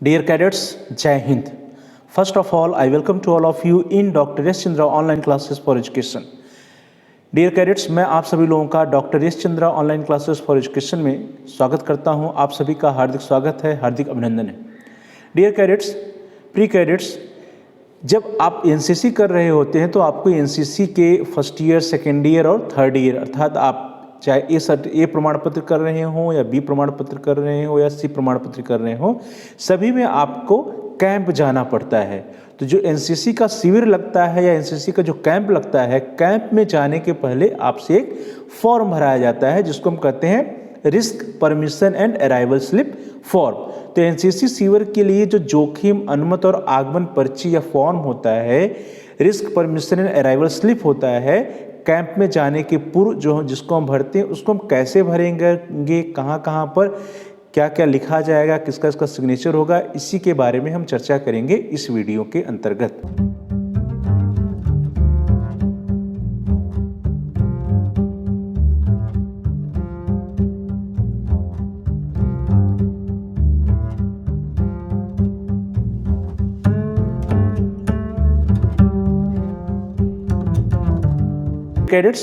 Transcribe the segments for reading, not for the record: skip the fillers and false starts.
Dear cadets, Jai Hind. First of all, I welcome to all of you in Dr. S. Chandra online classes for education. Dear cadets, मैं आप सभी लोगों का doctor S Chandra online classes for education में स्वागत करता हूं। आप सभी का हार्दिक स्वागत है, हार्दिक अभिनंदन है। डियर कैडेट्स, प्री कैडेट्स, जब आप एनसीसी कर रहे होते हैं तो आपको एनसीसी के फर्स्ट ईयर, सेकेंड ईयर और थर्ड ईयर, अर्थात आप चाहे ए प्रमाण पत्र कर रहे हो या बी प्रमाण पत्र कर रहे हो या सी प्रमाण पत्र कर रहे हो, सभी में आपको कैंप जाना पड़ता है। तो जो एनसीसी का शिविर लगता है या एनसीसी का जो कैंप लगता है, कैंप में जाने के पहले आपसे एक फॉर्म भराया जाता है जिसको हम कहते हैं risk permission and arrival slip form. तो एनसीसी शिविर के लिए जो जोखिम अनुमति और आगमन पर्ची या फॉर्म होता है, risk permission and arrival slip होता है, कैंप में जाने के पूर्व जो जिसको हम भरते हैं उसको हम कैसे भरेंगे, कहाँ कहाँ पर क्या क्या लिखा जाएगा, किसका इसका सिग्नेचर होगा, इसी के बारे में हम चर्चा करेंगे इस वीडियो के अंतर्गत। कैडेट्स,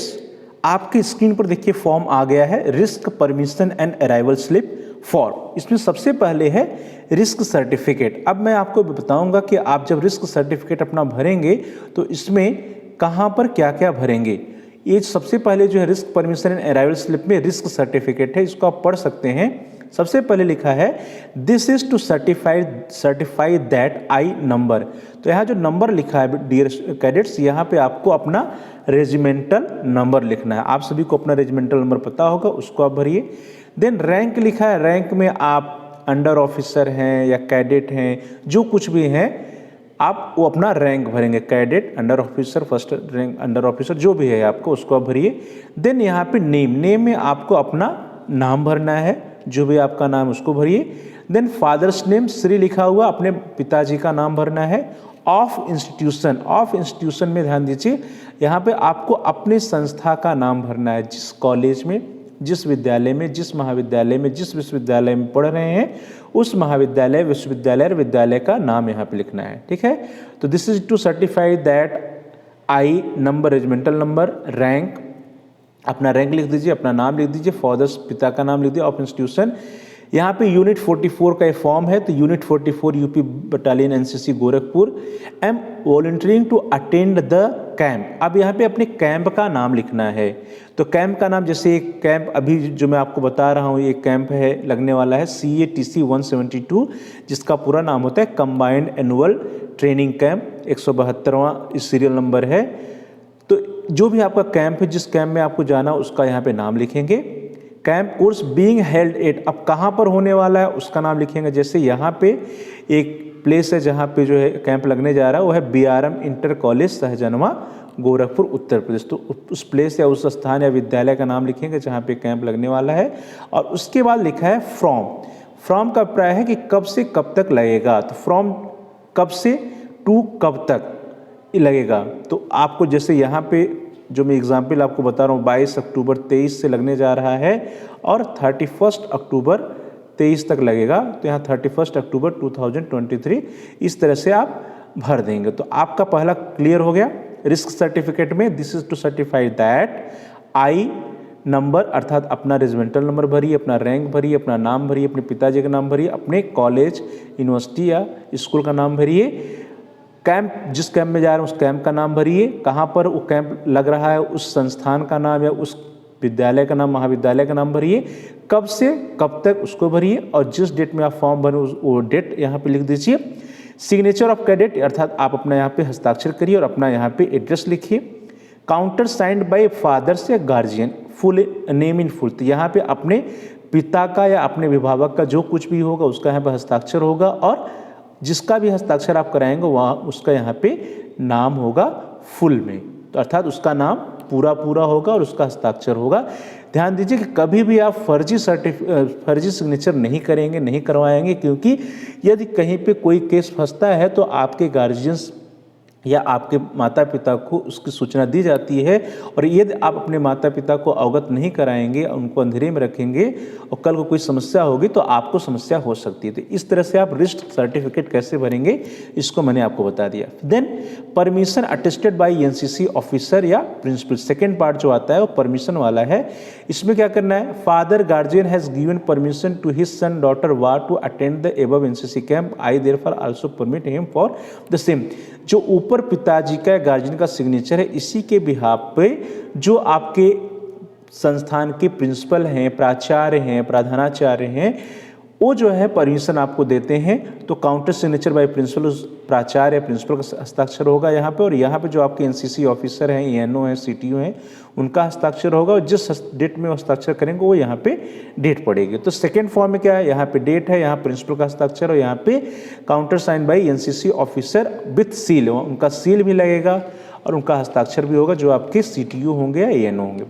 आपकी स्क्रीन पर देखिए फॉर्म आ गया है, risk permission and arrival slip form. इसमें सबसे पहले है रिस्क सर्टिफिकेट। अब मैं आपको बताऊंगा कि आप जब रिस्क सर्टिफिकेट अपना भरेंगे तो इसमें कहां पर क्या क्या भरेंगे। ये सबसे पहले जो है risk permission and arrival slip में रिस्क सर्टिफिकेट है, इसको आप पढ़ सकते हैं। सबसे पहले लिखा है this is to certify that I number. तो यहाँ जो नंबर लिखा है डियर कैडेट्स, यहाँ पे आपको अपना रेजिमेंटल नंबर लिखना है। आप सभी को अपना रेजिमेंटल नंबर पता होगा, उसको आप भरिए। देन रैंक लिखा है, रैंक में आप अंडर ऑफिसर हैं या कैडेट हैं, जो कुछ भी हैं आप वो अपना रैंक भरेंगे। Cadet, under officer, first rank under officer, जो भी है आपको उसको आप भरिए। देन यहाँ पे नेम, नेम में आपको अपना नाम भरना है, जो भी आपका नाम उसको भरिए। देन फादर्स नेम, श्री लिखा हुआ, अपने पिताजी का नाम भरना है। ऑफ इंस्टीट्यूशन, ऑफ इंस्टीट्यूशन में ध्यान दीजिए, यहाँ पे आपको अपने संस्था का नाम भरना है। जिस कॉलेज में, जिस विद्यालय में, जिस महाविद्यालय में, जिस विश्वविद्यालय में पढ़ रहे हैं, उस महाविद्यालय, विश्वविद्यालय और विद्यालय का नाम यहाँ पे लिखना है। ठीक है, तो this is to certify that I number, regimental number, rank, अपना रैंक लिख दीजिए, अपना नाम लिख दीजिए, फादर्स पिता का नाम लिख दीजिए, ऑफ इंस्टीट्यूशन। यहाँ पे यूनिट 44 का ये फॉर्म है, तो unit 44 UP battalion NCC Gorakhpur, am volunteering to attend the camp. अब यहाँ पे अपने कैंप का नाम लिखना है। तो कैंप का नाम, जैसे एक कैंप अभी जो मैं आपको बता रहा हूँ, ये कैंप है लगने वाला है CATC 172, जिसका पूरा नाम होता है कंबाइंड एनुअल ट्रेनिंग कैंप, 172वां इस सीरियल नंबर है। तो जो भी आपका कैंप है, जिस कैंप में आपको जाना, उसका यहाँ पे नाम लिखेंगे। Camp course being held at, अब कहाँ पर होने वाला है उसका नाम लिखेंगे। जैसे यहाँ पे एक प्लेस है जहाँ पे जो है कैंप लगने जा रहा है, वो है BRM inter college Sahjanwa, Gorakhpur, Uttar Pradesh. तो उस प्लेस या उस स्थान या विद्यालय का नाम लिखेंगे जहाँ पे कैंप लगने वाला है। और उसके बाद लिखा है फ्रॉम। फ्रॉम का अभिप्राय है कि कब से कब तक लगेगा। तो फ्रॉम कब से टू कब तक लगेगा। तो आपको जैसे यहाँ पे जो मैं एग्जाम्पल आपको बता रहा हूँ, 22 अक्टूबर 23 से लगने जा रहा है और 31 अक्टूबर 23 तक लगेगा। तो यहाँ 31 अक्टूबर 2023 इस तरह से आप भर देंगे। तो आपका पहला क्लियर हो गया। रिस्क सर्टिफिकेट में this is to certify that I number, अर्थात अपना रेजिमेंटल नंबर भरिए, अपना रैंक भरिए, अपना नाम भरिए, अपने पिताजी का नाम भरिए, अपने कॉलेज, यूनिवर्सिटी या स्कूल का नाम भरिए। कैंप, जिस कैंप में जा रहे हैं उस कैंप का नाम भरिए, कहाँ पर वो कैंप लग रहा है उस संस्थान का नाम या उस विद्यालय का नाम, महाविद्यालय का नाम भरिए, कब से कब तक उसको भरिए, और जिस डेट में आप फॉर्म भरें वो डेट यहाँ पे लिख दीजिए। सिग्नेचर ऑफ कैडेट, अर्थात आप अपना यहाँ पे हस्ताक्षर करिए और अपना यहाँ पे एड्रेस लिखिए। काउंटर साइंड बाय फादर्स या guardian, full name in full. तो यहाँ पे अपने पिता का या अपने अभिभावक का जो कुछ भी होगा उसका यहाँ पे हस्ताक्षर होगा, और जिसका भी हस्ताक्षर आप कराएंगे वहाँ उसका यहाँ पे नाम होगा फुल में। तो अर्थात उसका नाम पूरा पूरा होगा और उसका हस्ताक्षर होगा। ध्यान दीजिए कि कभी भी आप फर्जी सिग्नेचर नहीं करेंगे, नहीं करवाएंगे, क्योंकि यदि कहीं पे कोई केस फंसता है तो आपके गार्जियंस या आपके माता पिता को उसकी सूचना दी जाती है, और यदि आप अपने माता पिता को अवगत नहीं कराएंगे, उनको अंधेरे में रखेंगे और कल को कोई समस्या होगी तो आपको समस्या हो सकती है। तो इस तरह से आप रिस्क सर्टिफिकेट कैसे भरेंगे, इसको मैंने आपको बता दिया। Then permission attested by NCC officer या प्रिंसिपल, सेकेंड पार्ट जो आता है वो परमिशन वाला है। इसमें क्या करना है, father guardian has given permission to his son daughter ward to attend the above NCC camp, I therefore also permit him for the same. जो ऊपर पिताजी का गार्जियन का सिग्नेचर है, इसी के बिहाफ पे जो आपके संस्थान के प्रिंसिपल हैं, प्राचार्य हैं, प्रधानाचार्य हैं, वो जो है परमिशन आपको देते हैं। तो काउंटर सिग्नेचर बाय प्रिंसिपल, उस प्राचार्य या प्रिंसिपल का हस्ताक्षर होगा यहाँ पे, और यहाँ पे जो आपके एनसीसी ऑफिसर हैं, एएनओ हैं, सीटीओ हैं, उनका हस्ताक्षर होगा, और जिस डेट में वो हस्ताक्षर करेंगे वो यहाँ पे डेट पड़ेगी। तो सेकेंड फॉर्म में क्या है, यहाँ पे डेट है, यहाँ प्रिंसिपल का हस्ताक्षर, और यहाँ पे counter sign by NCC officer with seal, उनका सील भी लगेगा और उनका हस्ताक्षर भी होगा, जो आपके सीटीओ होंगे या एएनओ होंगे।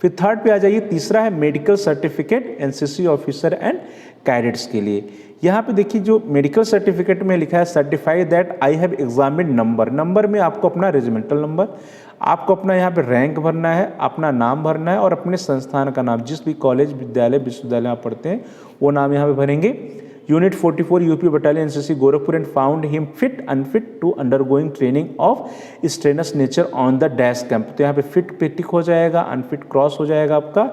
फिर थर्ड पे आ जाइए, तीसरा है medical certificate NCC officer and cadets के लिए। यहाँ पे देखिए जो मेडिकल सर्टिफिकेट में लिखा है, certify that I have examine number, number में आपको अपना रेजिमेंटल नंबर, आपको अपना यहाँ पे रैंक भरना है, अपना नाम भरना है, और अपने संस्थान का नाम, जिस भी कॉलेज विद्यालय विश्वविद्यालय आप पढ़ते हैं वो नाम यहाँ पे भरेंगे। Unit 44 UP battalion NCC Gorakhpur and found him fit unfit to undergoing training of strenuous nature on the dash camp. तो यहाँ पे फिट पे टिक हो जाएगा, अनफिट क्रॉस हो जाएगा आपका,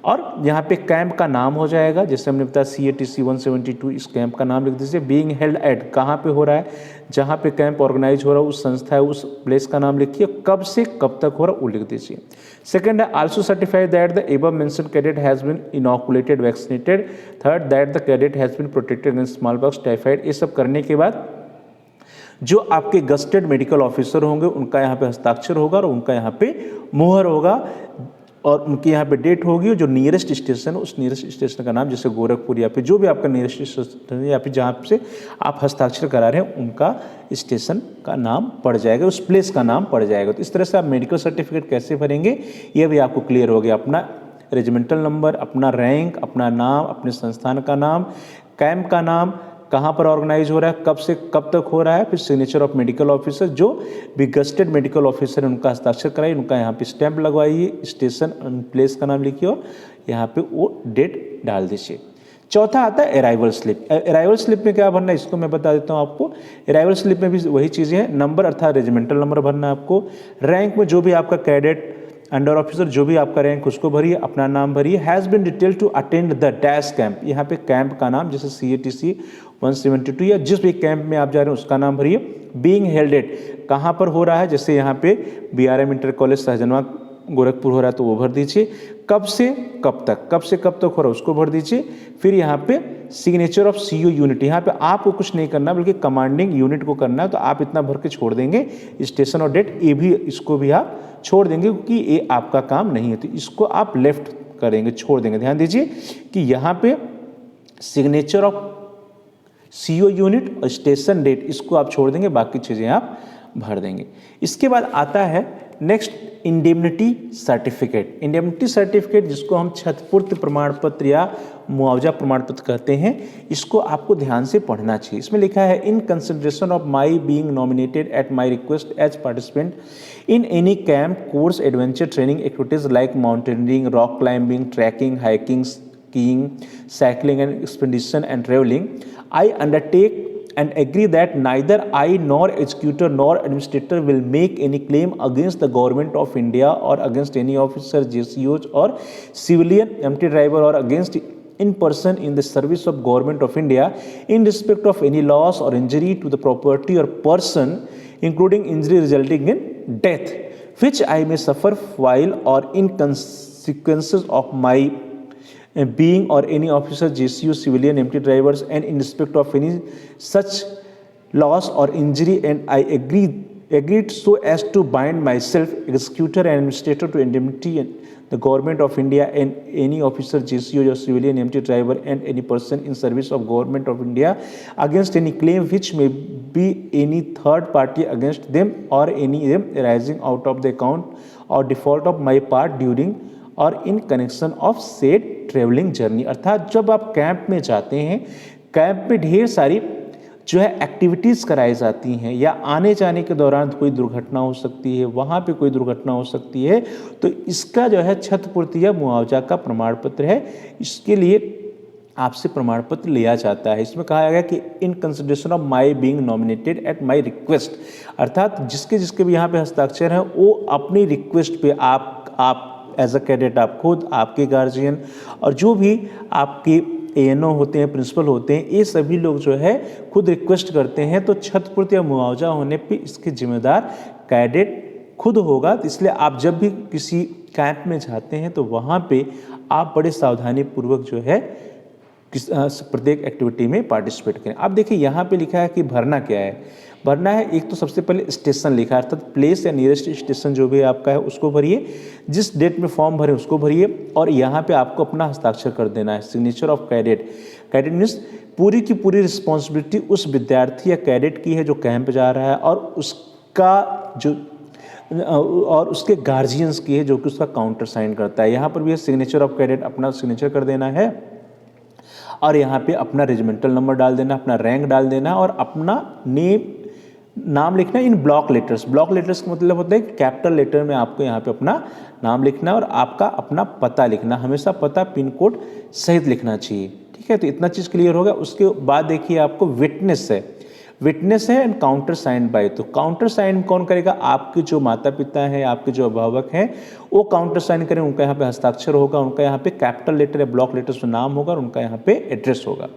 और यहाँ पे कैंप का नाम हो जाएगा, जैसे हमने बताया CATC 172, इस कैंप का नाम लिख दीजिए। बीइंग हेल्ड एट, कहाँ पे हो रहा है, जहाँ पे कैंप ऑर्गेनाइज हो रहा है उस संस्था है, उस प्लेस का नाम लिखिए, कब से कब तक हो रहा है वो लिख दीजिए। सेकंड है also certified that the above mentioned cadet has been inoculated vaccinated. Third that the cadet has been protected against smallpox typhoid. ये सब करने के बाद जो आपके गस्टेड मेडिकल ऑफिसर होंगे उनका यहाँ पे हस्ताक्षर होगा और उनका यहाँ पे मुहर होगा, और उनकी यहाँ पे डेट होगी, और जो नियरेस्ट स्टेशन है उस नियरेस्ट स्टेशन का नाम, जैसे गोरखपुर या फिर जो भी आपका नियरेस्ट स्टेशन है या फिर जहाँ से आप हस्ताक्षर करा रहे हैं उनका स्टेशन का नाम पड़ जाएगा, उस प्लेस का नाम पड़ जाएगा। तो इस तरह से आप मेडिकल सर्टिफिकेट कैसे भरेंगे ये भी आपको क्लियर हो गया। अपना रेजिमेंटल नंबर, अपना रैंक, अपना नाम, अपने संस्थान का नाम, कैंप का नाम, कहाँ पर ऑर्गेनाइज हो रहा है, कब से कब तक हो रहा है, फिर सिग्नेचर ऑफ मेडिकल ऑफिसर, जो भी गस्टेड मेडिकल ऑफिसर है उनका हस्ताक्षर कराइए, उनका यहाँ पे स्टैंप लगवाइए, स्टेशन प्लेस का नाम लिखिए और यहाँ पे वो डेट डाल दीजिए। चौथा आता है अराइवल स्लिप। अराइवल स्लिप में क्या भरना है इसको मैं बता देता हूँ आपको। अराइवल स्लिप में भी वही चीज़ें हैं, नंबर अर्थात रेजिमेंटल नंबर भरना है आपको, रैंक में जो भी आपका कैडेट अंडर ऑफिसर जो भी आपका रैंक उसको भरिए, अपना नाम भरिए। Has been detail to attend the dash camp, यहाँ पे कैंप का नाम, जैसे CATC 172 या जिस भी कैंप में आप जा रहे हैं उसका नाम भरिए। बीइंग हेल्ड एट, कहाँ पर हो रहा है, जैसे यहाँ पे BRM inter college Sahjanwa Gorakhpur हो रहा है तो वो भर दीजिए। कब से कब तक, कब से कब तक हो रहा है उसको भर दीजिए। फिर यहाँ पे सिग्नेचर ऑफ CO यूनिट, यहाँ पे आपको कुछ नहीं करना बल्कि कमांडिंग यूनिट को करना है, तो आप इतना भर के छोड़ देंगे। स्टेशन और डेट ये भी, इसको भी आप छोड़ देंगे क्योंकि ये आपका काम नहीं है, तो इसको आप लेफ्ट करेंगे, छोड़ देंगे। ध्यान दीजिए कि यहाँ पे सिग्नेचर ऑफ CO यूनिट और स्टेशन डेट इसको आप छोड़ देंगे, बाकी चीज़ें आप भर देंगे। इसके बाद आता है next indemnity certificate. Indemnity certificate जिसको हम क्षतिपूर्ति प्रमाण पत्र या मुआवजा प्रमाण पत्र कहते हैं, इसको आपको ध्यान से पढ़ना चाहिए। इसमें लिखा है in consideration of my being nominated at my request as participant in any camp course adventure training activities like mountaineering, rock climbing, trekking, hiking, skiing, cycling and expedition and traveling, I undertake and agree that neither I nor executor nor administrator will make any claim against the government of India or against any officer, JCOs or civilian empty driver or against in person in the service of government of India in respect of any loss or injury to the property or person including injury resulting in death which I may suffer while or in consequences of my being or any officer, JCO, civilian, empty drivers, and in respect of any such loss or injury, and I agreed so as to bind myself, executor and administrator, to indemnity and the government of India and any officer, JCO, or civilian, empty driver, and any person in service of government of India against any claim which may be any third party against them or any them arising out of the account or default of my part during और in connection of said travelling journey. अर्थात जब आप camp में जाते हैं, camp में ढेर सारी जो है एक्टिविटीज़ कराई जाती हैं या आने जाने के दौरान कोई दुर्घटना हो सकती है, वहाँ पे कोई दुर्घटना हो सकती है, तो इसका जो है क्षतिपूर्ति या मुआवजा का प्रमाण पत्र है, इसके लिए आपसे प्रमाण पत्र लिया जाता है। इसमें कहा गया कि इन consideration of my being nominated at my request, अर्थात जिसके जिसके भी यहाँ पे हस्ताक्षर हैं वो अपनी रिक्वेस्ट पे आप एज अ कैडेट, आप खुद, आपके गार्जियन और जो भी आपके एएनओ होते हैं, प्रिंसिपल होते हैं, ये सभी लोग जो है खुद रिक्वेस्ट करते हैं, तो क्षतिपूर्ति या मुआवजा होने पे इसके जिम्मेदार कैडेट खुद होगा। तो इसलिए आप जब भी किसी कैंप में जाते हैं तो वहाँ पे आप बड़े सावधानी पूर्वक जो है प्रत्येक एक्टिविटी में पार्टिसिपेट करें। अब देखिए यहाँ पे लिखा है कि भरना क्या है। भरना है, एक तो सबसे पहले स्टेशन लिखा है, अर्थात प्लेस या नियरेस्ट स्टेशन जो भी आपका है उसको भरिए, जिस डेट में फॉर्म भरे उसको भरिए और यहाँ पे आपको अपना हस्ताक्षर कर देना है, signature of cadet. Cadet means पूरी की पूरी रिस्पॉन्सिबिलिटी उस विद्यार्थी या कैडेट की है जो कैंप जा रहा है और उसके गार्जियंस की है जो कि उसका काउंटर साइन करता है। यहाँ पर भी सिग्नेचर ऑफ कैडेट, अपना सिग्नेचर कर देना है और यहाँ पे अपना रेजिमेंटल नंबर डाल देना, अपना रैंक डाल देना और अपना नाम लिखना इन ब्लॉक लेटर्स। ब्लॉक लेटर्स का मतलब होता है कि कैपिटल लेटर में आपको यहाँ पे अपना नाम लिखना और आपका अपना पता लिखना, हमेशा पता पिन कोड सहित लिखना चाहिए। ठीक है, तो इतना चीज़ क्लियर होगा। उसके बाद देखिए आपको विटनेस है, विटनेस है एंड काउंटर साइन बाय। तो काउंटर साइन कौन करेगा? आपके जो माता पिता हैं, आपके जो अभिभावक हैं वो काउंटर साइन करें, उनका यहाँ पे हस्ताक्षर होगा, उनका यहाँ पे कैपिटल लेटर या ब्लॉक लेटर्स में नाम होगा और उनका यहाँ पे एड्रेस होगा।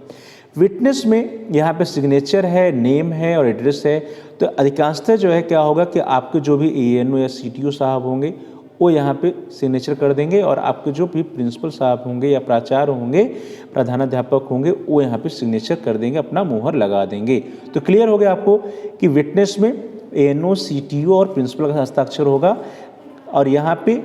विटनेस में यहाँ पे सिग्नेचर है, नेम है और एड्रेस है। तो अधिकांशतः जो है क्या होगा कि आपके जो भी एएनओ या सीटीओ साहब होंगे वो यहाँ पे सिग्नेचर कर देंगे और आपके जो भी प्रिंसिपल साहब होंगे या प्राचार्य होंगे, प्रधानाध्यापक होंगे, वो यहाँ पे सिग्नेचर कर देंगे, अपना मुहर लगा देंगे। तो क्लियर हो गया आपको कि विटनेस में एएनओ, सीटीओ और प्रिंसिपल का हस्ताक्षर होगा और यहाँ पे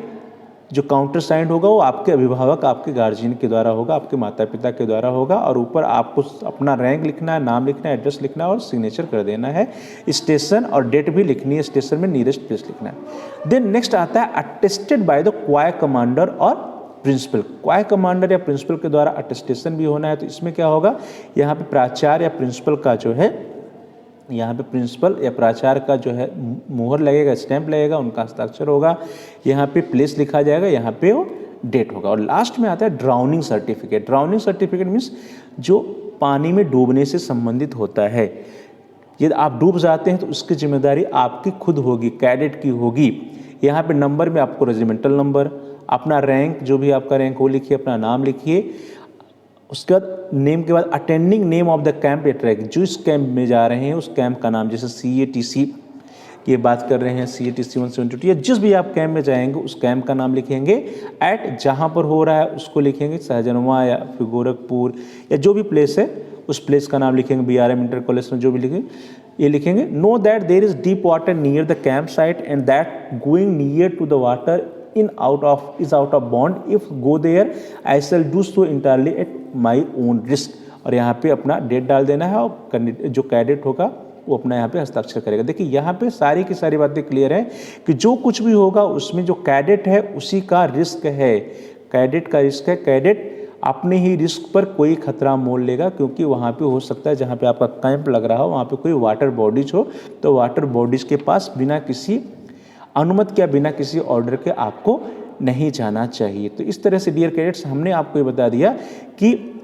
जो काउंटर साइन होगा वो आपके अभिभावक, आपके गार्जियन के द्वारा होगा, आपके माता पिता के द्वारा होगा और ऊपर आपको अपना रैंक लिखना है, नाम लिखना है, एड्रेस लिखना है और सिग्नेचर कर देना है। स्टेशन और डेट भी लिखनी है, स्टेशन में नियरेस्ट प्लेस लिखना है। देन नेक्स्ट आता है attested by the coy commander और प्रिंसिपल। क्वाय कमांडर या प्रिंसिपल के द्वारा अटेस्टेशन भी होना है। तो इसमें क्या होगा, यहाँ पे प्राचार्य या प्रिंसिपल का जो है, यहाँ पे प्रिंसिपल या प्राचार्य का जो है मुहर लगेगा, स्टैंप लगेगा, उनका हस्ताक्षर होगा, यहाँ पे प्लेस लिखा जाएगा, यहाँ पे वो डेट होगा। और लास्ट में आता है drowning certificate. Drowning certificate means जो पानी में डूबने से संबंधित होता है। यदि आप डूब जाते हैं तो उसकी जिम्मेदारी आपकी खुद होगी, कैडेट की होगी। यहाँ पे नंबर में आपको रेजिमेंटल नंबर, अपना रैंक, जो भी आपका रैंक वो लिखिए, अपना नाम लिखिए। उसके बाद नेम के बाद attending name of the camp या ट्रैक, जो इस कैंप में जा रहे हैं उस कैंप का नाम, जैसे CATC की बात कर रहे हैं, CATC 172 या जिस भी आप कैंप में जाएंगे उस कैंप का नाम लिखेंगे। एट जहाँ पर हो रहा है उसको लिखेंगे, सहजनवा या फिर गोरखपुर या जो भी प्लेस है उस प्लेस का नाम लिखेंगे, BRM इंटर कॉलेज में जो भी लिखेंगे ये लिखेंगे। Know that there is deep water near the camp site and that going near to the water is out of bond. If go there, I shall do so entirely at my own risk. और यहाँ पे अपना date डाल देना है और जो cadet होगा वो अपना यहाँ पे हस्ताक्षर करेगा। देखिए यहाँ पे सारी की सारी बातें क्लियर है कि जो कुछ भी होगा उसमें जो कैडेट है उसी का रिस्क है, कैडेट का रिस्क है। कैडेट अपने ही रिस्क पर कोई खतरा मोल लेगा, क्योंकि वहाँ पे हो सकता है जहाँ पे आपका कैंप लग रहा हो वहाँ पे कोई वाटर बॉडीज हो, तो वाटर बॉडीज के पास बिना किसी अनुमति या बिना किसी ऑर्डर के आपको नहीं जाना चाहिए। तो इस तरह से डियर कैडेट्स, हमने आपको ये बता दिया कि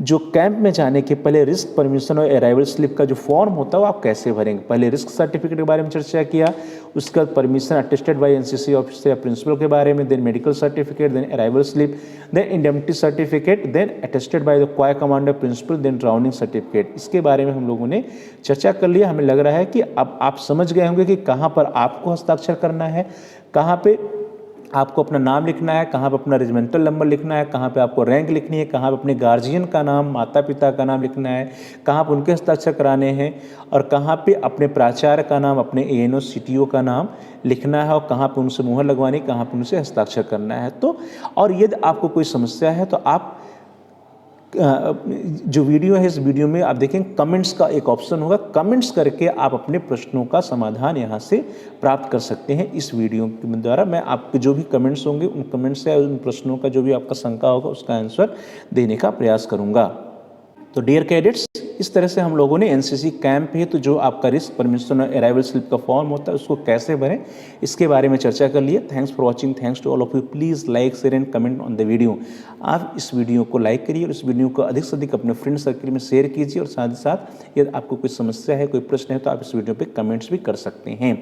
जो कैंप में जाने के पहले रिस्क परमिशन और अराइवल स्लिप का जो फॉर्म होता है वो आप कैसे भरेंगे। पहले रिस्क सर्टिफिकेट के बारे में चर्चा किया, उसके बाद permission attested by NCC officer या प्रिंसिपल के बारे में, then medical certificate, then arrival slip, then indemnity certificate, then attested by the coy commander principal, then drowning certificate. इसके बारे में हम लोगों ने चर्चा कर लिया। हमें लग रहा है कि अब आप समझ गए होंगे कि कहाँ पर आपको हस्ताक्षर करना है, कहाँ पे आपको अपना नाम लिखना है, कहाँ पे अपना रेजिमेंटल नंबर लिखना है, कहाँ पे आपको रैंक लिखनी है, कहाँ पे अपने गार्जियन का नाम, माता पिता का नाम लिखना है, कहाँ पे उनके हस्ताक्षर कराने हैं और कहाँ पे अपने प्राचार्य का नाम, अपने ANO CTO का नाम लिखना है और कहाँ पे उनसे मुहर लगवानी, कहाँ पे उनसे हस्ताक्षर करना है। तो और यदि आपको कोई समस्या है तो आप जो वीडियो है इस वीडियो में आप देखें कमेंट्स का एक ऑप्शन होगा, कमेंट्स करके आप अपने प्रश्नों का समाधान यहाँ से प्राप्त कर सकते हैं। इस वीडियो के द्वारा मैं आपके जो भी कमेंट्स होंगे उन कमेंट्स से उन प्रश्नों का जो भी आपका शंका होगा उसका आंसर देने का प्रयास करूँगा। तो डियर कैडेट्स, इस तरह से हम लोगों ने एनसीसी कैंप है तो जो आपका रिस्क परमिशन और अराइवल स्लिप का फॉर्म होता है उसको कैसे भरें इसके बारे में चर्चा कर लिया। Thanks for watching, thanks to all of you. Please like, share and comment on the video. आप इस वीडियो को लाइक करिए और इस वीडियो को अधिक से अधिक अपने फ्रेंड सर्कल में शेयर कीजिए और साथ ही साथ यदि आपको कोई समस्या है, कोई प्रश्न है तो आप इस वीडियो पे कमेंट्स भी कर सकते हैं।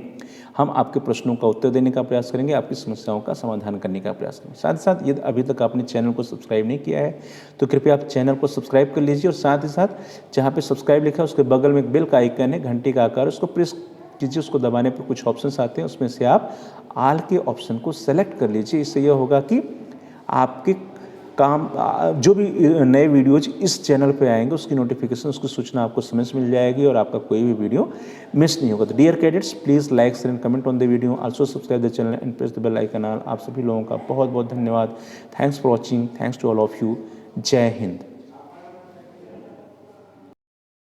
हम आपके प्रश्नों का उत्तर देने का प्रयास करेंगे, आपकी समस्याओं का समाधान करने का प्रयास करेंगे। साथ ही साथ यदि अभी तक आपने चैनल को सब्सक्राइब नहीं किया है तो कृपया आप चैनल को सब्सक्राइब कर लीजिए और साथ ही साथ जहाँ पे सब्सक्राइब लिखा है उसके बगल में एक बेल का आइकन है, घंटी का आकार, उसको प्रेस कीजिए। उसको दबाने पर कुछ ऑप्शंस आते हैं, उसमें से आप ऑल के ऑप्शन को सेलेक्ट कर लीजिए। इससे यह होगा कि आपके काम जो भी नए वीडियोज इस चैनल पे आएंगे उसकी नोटिफिकेशन, उसकी सूचना आपको समय से मिल जाएगी और आपका कोई भी वीडियो मिस नहीं होगा। तो dear cadets, please like, share and comment on the video, also subscribe the channel and press the bell icon. आप सभी लोगों का बहुत बहुत धन्यवाद। Thanks for watching, thanks to all of you. जय हिंद।